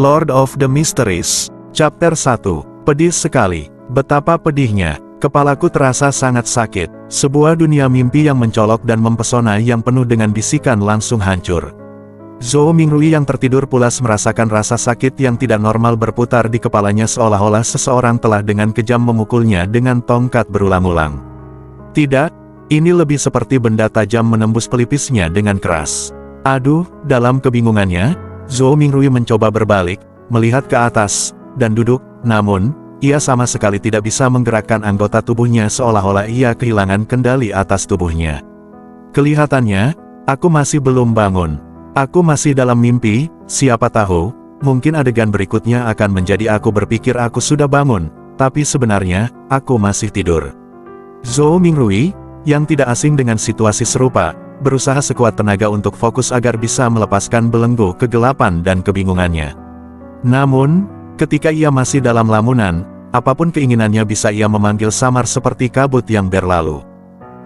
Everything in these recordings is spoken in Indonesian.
Lord of the Mysteries. Chapter 1. Pedih sekali. Betapa pedihnya. Kepalaku terasa sangat sakit. Sebuah dunia mimpi yang mencolok dan mempesona yang penuh dengan bisikan langsung hancur. Zhou Mingrui yang tertidur pulas merasakan rasa sakit yang tidak normal berputar di kepalanya seolah-olah seseorang telah dengan kejam memukulnya dengan tongkat berulang-ulang. Tidak, ini lebih seperti benda tajam menembus pelipisnya dengan keras. Aduh, dalam kebingungannya, Zhou Mingrui mencoba berbalik, melihat ke atas, dan duduk, namun, ia sama sekali tidak bisa menggerakkan anggota tubuhnya seolah-olah ia kehilangan kendali atas tubuhnya. Kelihatannya, aku masih belum bangun. Aku masih dalam mimpi, siapa tahu, mungkin adegan berikutnya akan menjadi aku berpikir aku sudah bangun, tapi sebenarnya, aku masih tidur. Zhou Mingrui, yang tidak asing dengan situasi serupa, berusaha sekuat tenaga untuk fokus agar bisa melepaskan belenggu kegelapan dan kebingungannya. Namun, ketika ia masih dalam lamunan, apapun keinginannya bisa ia memanggil samar seperti kabut yang berlalu.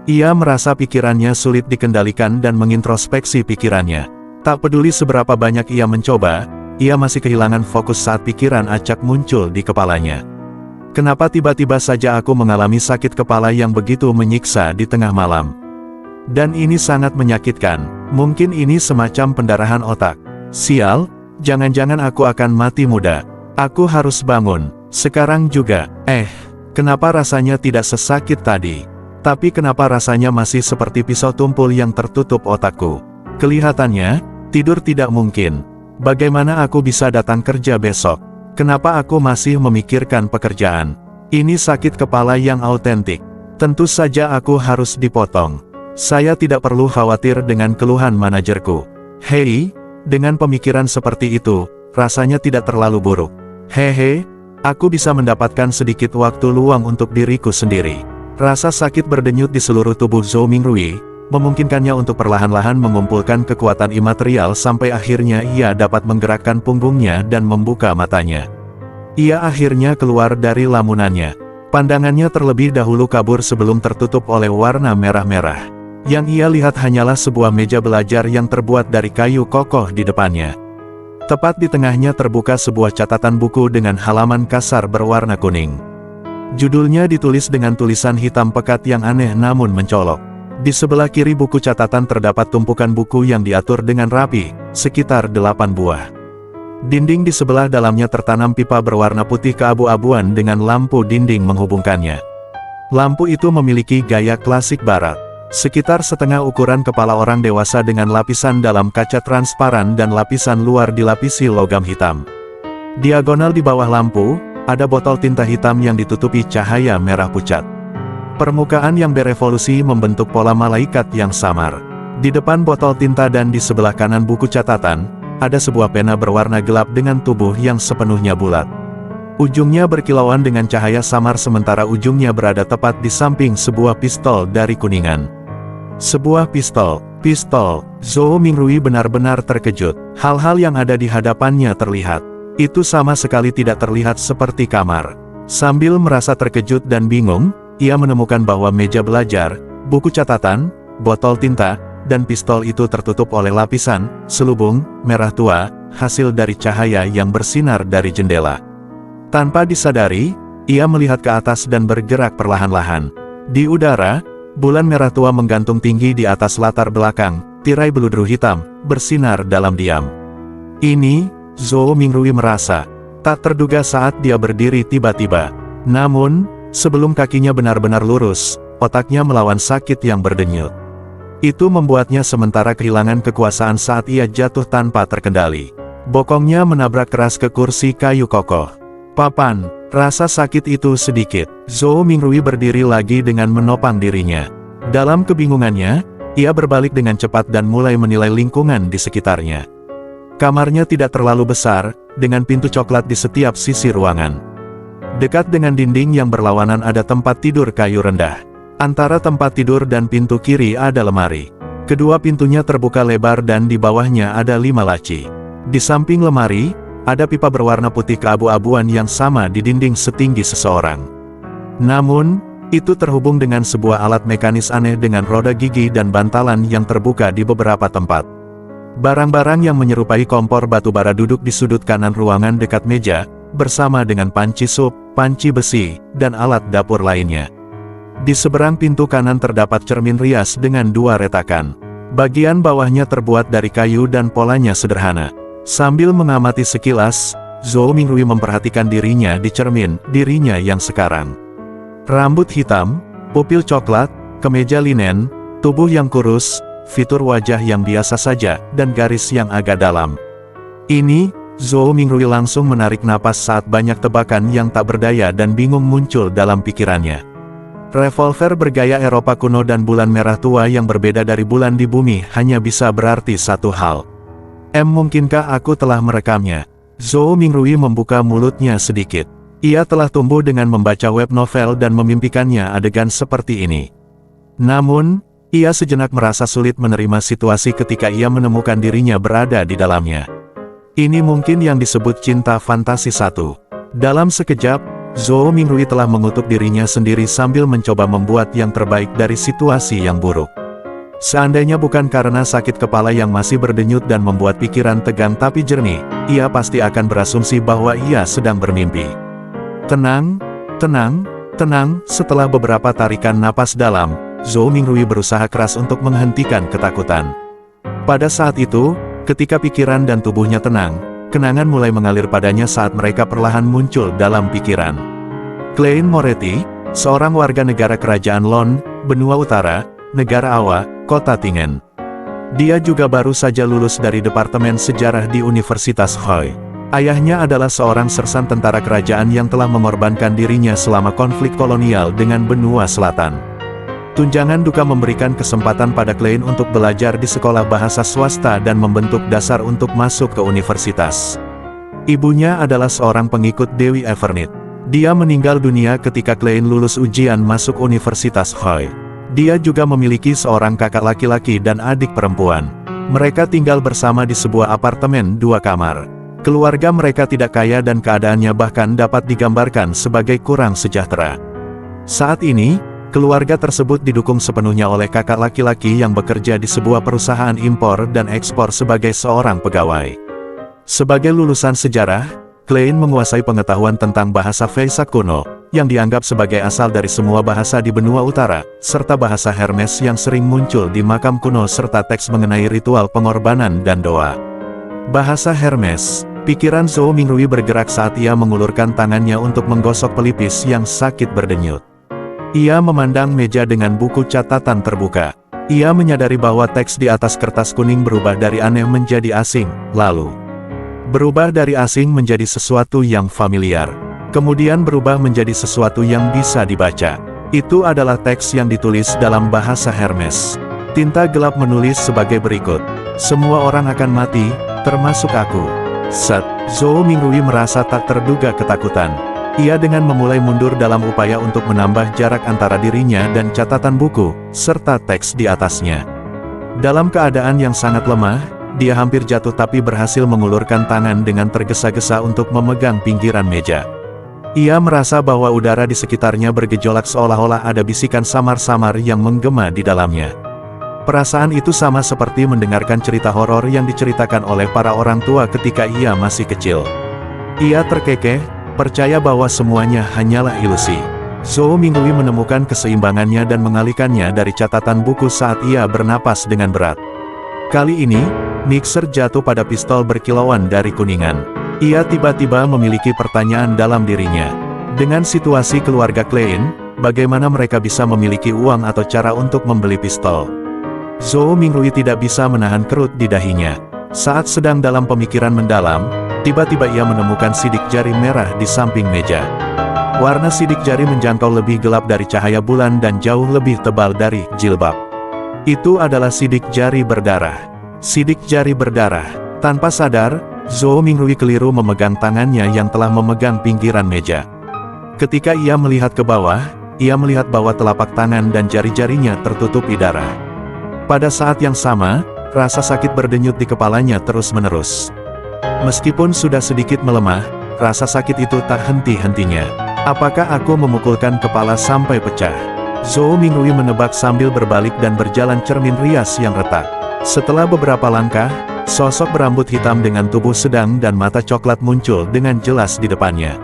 Ia merasa pikirannya sulit dikendalikan dan mengintrospeksi pikirannya. Tak peduli seberapa banyak ia mencoba, ia masih kehilangan fokus saat pikiran acak muncul di kepalanya. Kenapa tiba-tiba saja aku mengalami sakit kepala yang begitu menyiksa di tengah malam? Dan ini sangat menyakitkan, mungkin ini semacam pendarahan otak. Sial, jangan-jangan aku akan mati muda. Aku harus bangun, sekarang juga. Kenapa rasanya tidak sesakit tadi? Tapi kenapa rasanya masih seperti pisau tumpul yang tertutup otakku? Kelihatannya, tidur tidak mungkin. Bagaimana aku bisa datang kerja besok? Kenapa aku masih memikirkan pekerjaan? Ini sakit kepala yang autentik. Tentu saja aku harus dipotong. Saya tidak perlu khawatir dengan keluhan manajerku. Hei, dengan pemikiran seperti itu, rasanya tidak terlalu buruk. Hehe, aku bisa mendapatkan sedikit waktu luang untuk diriku sendiri. Rasa sakit berdenyut di seluruh tubuh Zhou Mingrui, memungkinkannya untuk perlahan-lahan mengumpulkan kekuatan imaterial sampai akhirnya ia dapat menggerakkan punggungnya dan membuka matanya. Ia akhirnya keluar dari lamunannya. Pandangannya terlebih dahulu kabur sebelum tertutup oleh warna merah-merah. Yang ia lihat hanyalah sebuah meja belajar yang terbuat dari kayu kokoh di depannya. Tepat di tengahnya terbuka sebuah catatan buku dengan halaman kasar berwarna kuning. Judulnya ditulis dengan tulisan hitam pekat yang aneh namun mencolok. Di sebelah kiri buku catatan terdapat tumpukan buku yang diatur dengan rapi, sekitar 8 buah. Dinding di sebelah dalamnya tertanam pipa berwarna putih keabu-abuan dengan lampu dinding menghubungkannya. Lampu itu memiliki gaya klasik barat. Sekitar setengah ukuran kepala orang dewasa dengan lapisan dalam kaca transparan dan lapisan luar dilapisi logam hitam. Diagonal di bawah lampu, ada botol tinta hitam yang ditutupi cahaya merah pucat. Permukaan yang berevolusi membentuk pola malaikat yang samar. Di depan botol tinta dan di sebelah kanan buku catatan, ada sebuah pena berwarna gelap dengan tubuh yang sepenuhnya bulat. Ujungnya berkilauan dengan cahaya samar sementara ujungnya berada tepat di samping sebuah pistol dari kuningan. Sebuah pistol. Zhou Mingrui benar-benar terkejut. Hal-hal yang ada di hadapannya terlihat. Itu sama sekali tidak terlihat seperti kamar. Sambil merasa terkejut dan bingung, ia menemukan bahwa meja belajar, buku catatan, botol tinta, dan pistol itu tertutup oleh lapisan, selubung, merah tua, hasil dari cahaya yang bersinar dari jendela. Tanpa disadari, ia melihat ke atas dan bergerak perlahan-lahan. Di udara, bulan merah tua menggantung tinggi di atas latar belakang, tirai beludru hitam, bersinar dalam diam. Ini, Zhou Mingrui merasa, tak terduga saat dia berdiri tiba-tiba. Namun, sebelum kakinya benar-benar lurus, otaknya melawan sakit yang berdenyut. Itu membuatnya sementara kehilangan kekuasaan saat ia jatuh tanpa terkendali. Bokongnya menabrak keras ke kursi kayu kokoh. Papan, rasa sakit itu sedikit. Zhou Mingrui berdiri lagi dengan menopang dirinya. Dalam kebingungannya, ia berbalik dengan cepat dan mulai menilai lingkungan di sekitarnya. Kamarnya tidak terlalu besar, dengan pintu coklat di setiap sisi ruangan. Dekat dengan dinding yang berlawanan ada tempat tidur kayu rendah. Antara tempat tidur dan pintu kiri ada lemari. Kedua pintunya terbuka lebar dan di bawahnya ada 5 laci. Di samping lemari, ada pipa berwarna putih keabu-abuan yang sama di dinding setinggi seseorang. Namun, itu terhubung dengan sebuah alat mekanis aneh dengan roda gigi dan bantalan yang terbuka di beberapa tempat. Barang-barang yang menyerupai kompor batubara duduk di sudut kanan ruangan dekat meja, bersama dengan panci sup, panci besi, dan alat dapur lainnya. Di seberang pintu kanan terdapat cermin rias dengan 2 retakan. Bagian bawahnya terbuat dari kayu dan polanya sederhana. Sambil mengamati sekilas, Zhou Mingrui memperhatikan dirinya di cermin, dirinya yang sekarang. Rambut hitam, pupil coklat, kemeja linen, tubuh yang kurus, fitur wajah yang biasa saja, dan garis yang agak dalam. Ini, Zhou Mingrui langsung menarik napas saat banyak tebakan yang tak berdaya dan bingung muncul dalam pikirannya. Revolver bergaya Eropa kuno dan bulan merah tua yang berbeda dari bulan di bumi hanya bisa berarti satu hal. Mungkinkah aku telah merekamnya? Zhou Mingrui membuka mulutnya sedikit. Ia telah tumbuh dengan membaca web novel dan memimpikannya adegan seperti ini. Namun, ia sejenak merasa sulit menerima situasi ketika ia menemukan dirinya berada di dalamnya. Ini mungkin yang disebut cinta fantasi satu. Dalam sekejap, Zhou Mingrui telah mengutuk dirinya sendiri sambil mencoba membuat yang terbaik dari situasi yang buruk. Seandainya bukan karena sakit kepala yang masih berdenyut dan membuat pikiran tegang tapi jernih, ia pasti akan berasumsi bahwa ia sedang bermimpi. Tenang, tenang, tenang. Setelah beberapa tarikan napas dalam, Zhou Mingrui berusaha keras untuk menghentikan ketakutan. Pada saat itu, ketika pikiran dan tubuhnya tenang, kenangan mulai mengalir padanya saat mereka perlahan muncul dalam pikiran. Klein Moretti, seorang warga negara kerajaan Lon, benua utara, negara Awa, kota Tingen. Dia juga baru saja lulus dari Departemen Sejarah di Universitas Hoi. Ayahnya adalah seorang sersan tentara kerajaan yang telah mengorbankan dirinya selama konflik kolonial dengan benua selatan. Tunjangan duka memberikan kesempatan pada Klein untuk belajar di sekolah bahasa swasta dan membentuk dasar untuk masuk ke universitas. Ibunya adalah seorang pengikut Dewi Evernit. Dia meninggal dunia ketika Klein lulus ujian masuk Universitas Hoi. Dia juga memiliki seorang kakak laki-laki dan adik perempuan. Mereka tinggal bersama di sebuah apartemen 2 kamar. Keluarga mereka tidak kaya dan keadaannya bahkan dapat digambarkan sebagai kurang sejahtera. Saat ini, keluarga tersebut didukung sepenuhnya oleh kakak laki-laki yang bekerja di sebuah perusahaan impor dan ekspor sebagai seorang pegawai. Sebagai lulusan sejarah, Klein menguasai pengetahuan tentang bahasa Vesak kuno, yang dianggap sebagai asal dari semua bahasa di benua utara, serta bahasa Hermes yang sering muncul di makam kuno serta teks mengenai ritual pengorbanan dan doa. Bahasa Hermes. Pikiran Zhou Mingrui bergerak saat ia mengulurkan tangannya untuk menggosok pelipis yang sakit berdenyut. Ia memandang meja dengan buku catatan terbuka. Ia menyadari bahwa teks di atas kertas kuning berubah dari aneh menjadi asing, lalu berubah dari asing menjadi sesuatu yang familiar. Kemudian berubah menjadi sesuatu yang bisa dibaca. Itu adalah teks yang ditulis dalam bahasa Hermes. Tinta gelap menulis sebagai berikut. Semua orang akan mati, termasuk aku. Set, Zhou Mingrui merasa tak terduga ketakutan. Ia dengan memulai mundur dalam upaya untuk menambah jarak antara dirinya dan catatan buku, serta teks di atasnya. Dalam keadaan yang sangat lemah, dia hampir jatuh tapi berhasil mengulurkan tangan dengan tergesa-gesa untuk memegang pinggiran meja. Ia merasa bahwa udara di sekitarnya bergejolak seolah-olah ada bisikan samar-samar yang menggema di dalamnya. Perasaan itu sama seperti mendengarkan cerita horor yang diceritakan oleh para orang tua ketika ia masih kecil. Ia terkekeh, percaya bahwa semuanya hanyalah ilusi. Zhou Mingrui menemukan keseimbangannya dan mengalihkannya dari catatan buku saat ia bernapas dengan berat. Kali ini, mixer jatuh pada pistol berkilauan dari kuningan. Ia tiba-tiba memiliki pertanyaan dalam dirinya. Dengan situasi keluarga Klein, bagaimana mereka bisa memiliki uang atau cara untuk membeli pistol? Zhou Mingrui tidak bisa menahan kerut di dahinya. Saat sedang dalam pemikiran mendalam, tiba-tiba ia menemukan sidik jari merah di samping meja. Warna sidik jari menjangkau lebih gelap dari cahaya bulan dan jauh lebih tebal dari jilbab. Itu adalah sidik jari berdarah. Sidik jari berdarah. Tanpa sadar, Zhou Mingrui keliru memegang tangannya yang telah memegang pinggiran meja. Ketika ia melihat ke bawah, ia melihat bahwa telapak tangan dan jari-jarinya tertutupi darah. Pada saat yang sama, rasa sakit berdenyut di kepalanya terus-menerus. Meskipun sudah sedikit melemah, rasa sakit itu tak henti-hentinya. Apakah aku memukulkan kepala sampai pecah? Zhou Mingrui menebak sambil berbalik dan berjalan cermin rias yang retak. Setelah beberapa langkah, Sosok berambut hitam dengan tubuh sedang dan mata coklat muncul dengan jelas di depannya.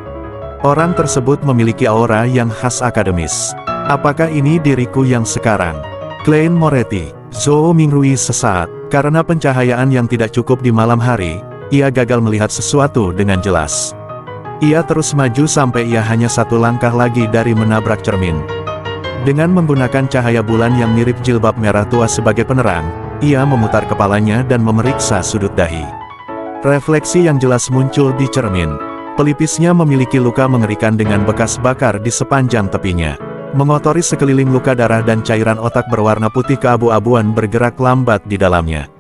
Orang tersebut memiliki aura yang khas akademis. Apakah ini diriku yang sekarang? Klein Moretti. Zhou Mingrui sesaat. Karena pencahayaan yang tidak cukup di malam hari, ia gagal melihat sesuatu dengan jelas. Ia terus maju sampai ia hanya satu langkah lagi dari menabrak cermin. Dengan menggunakan cahaya bulan yang mirip jilbab merah tua sebagai penerang, ia memutar kepalanya dan memeriksa sudut dahi. Refleksi yang jelas muncul di cermin. Pelipisnya memiliki luka mengerikan dengan bekas bakar di sepanjang tepinya. Mengotori sekeliling luka darah dan cairan otak berwarna putih keabu-abuan bergerak lambat di dalamnya.